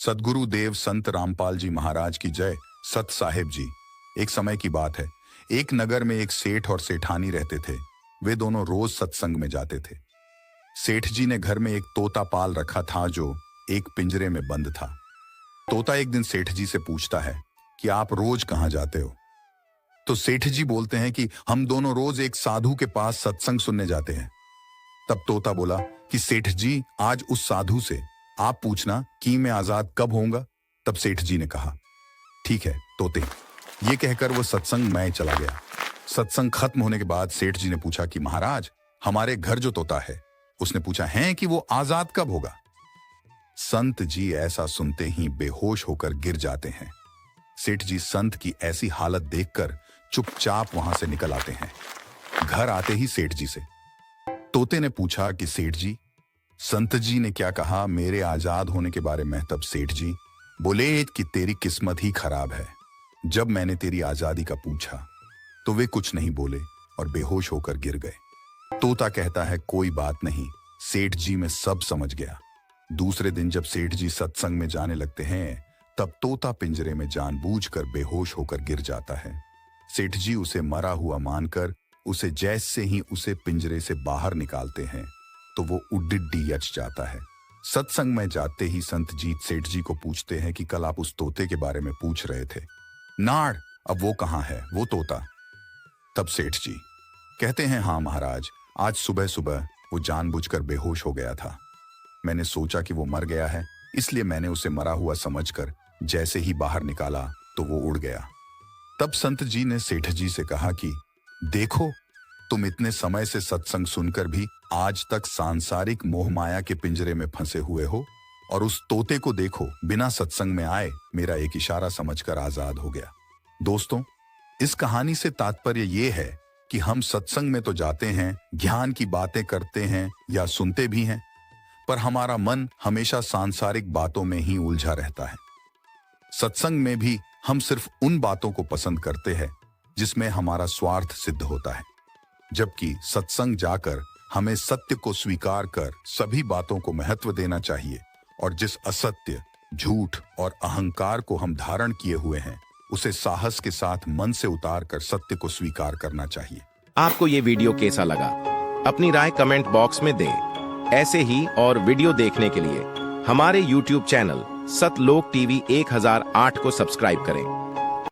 सद्गुरु देव संत रामपाल जी महाराज की जय। सत साहेब जी। एक समय की बात है, एक नगर में एक सेठ और सेठानी रहते थे। वे दोनों रोज सत्संग में जाते थे। सेठ जी ने घर में एक तोता पाल रखा था जो एक पिंजरे में बंद था। तोता एक दिन सेठ जी से पूछता है कि आप रोज कहां जाते हो? तो सेठ जी बोलते हैं कि हम दोनों रोज एक साधु के पास सत्संग सुनने जाते हैं। तब तोता बोला कि सेठ जी, आज उस साधु से आप पूछना कि मैं आजाद कब होऊंगा। तब सेठ जी ने कहा, ठीक है तोते। ये कहकर वो सत्संग में चला गया। सत्संग खत्म होने के बाद सेठ जी ने पूछा कि महाराज, हमारे घर जो तोता है उसने पूछा है कि वो आजाद कब होगा। संत जी ऐसा सुनते ही बेहोश होकर गिर जाते हैं। सेठ जी संत की ऐसी हालत देखकर चुपचाप वहां से निकल आते हैं। घर आते ही सेठ जी से तोते ने पूछा कि सेठ जी, संत जी ने क्या कहा मेरे आजाद होने के बारे में? तब सेठ जी बोले कि तेरी किस्मत ही खराब है। जब मैंने तेरी आजादी का पूछा तो वे कुछ नहीं बोले और बेहोश होकर गिर गए। तोता कहता है, कोई बात नहीं सेठ जी, मैं सब समझ गया। दूसरे दिन जब सेठ जी सत्संग में जाने लगते हैं तब तोता पिंजरे में जानबूझकर बेहोश होकर गिर जाता है। सेठ जी उसे मरा हुआ मानकर उसे जैसे ही उसे पिंजरे से बाहर निकालते हैं तो वो उड्डिड्डी यच जाता है। सत्संग में जाते ही संत जी सेठ जी को पूछते हैं कि कल आप उस तोते के बारे में पूछ रहे थे, नाड़ अब वो कहाँ है वो तोता? तब सेठ जी कहते हैं, हाँ महाराज, आज सुबह सुबह वो जानबूझकर बेहोश हो गया था। मैंने सोचा कि वो मर गया है, इसलिए मैंने उसे मरा हुआ समझकर जैसे ही बाहर निकाला तो वो उड़ गया। तब संत जी ने सेठ जी से कहा कि देखो, तुम इतने समय से सत्संग सुनकर भी आज तक सांसारिक मोह माया के पिंजरे में फंसे हुए हो, और उस तोते को देखो, बिना सत्संग में आए मेरा एक इशारा समझकर आजाद हो गया। दोस्तों, इस कहानी से तात्पर्य यह है कि हम सत्संग में तो जाते हैं, ज्ञान की बातें करते हैं या सुनते भी हैं, पर हमारा मन हमेशा सांसारिक बातों में ही उलझा रहता है। सत्संग में भी हम सिर्फ उन बातों को पसंद करते हैं जिसमें हमारा स्वार्थ सिद्ध होता है, जबकि सत्संग जाकर हमें सत्य को स्वीकार कर सभी बातों को महत्व देना चाहिए, और जिस असत्य, झूठ और अहंकार को हम धारण किए हुए हैं उसे साहस के साथ मन से उतार कर सत्य को स्वीकार करना चाहिए। आपको ये वीडियो कैसा लगा? अपनी राय कमेंट बॉक्स में दें। ऐसे ही और वीडियो देखने के लिए हमारे YouTube चैनल सतलोक टीवी 1008 को सब्सक्राइब करें।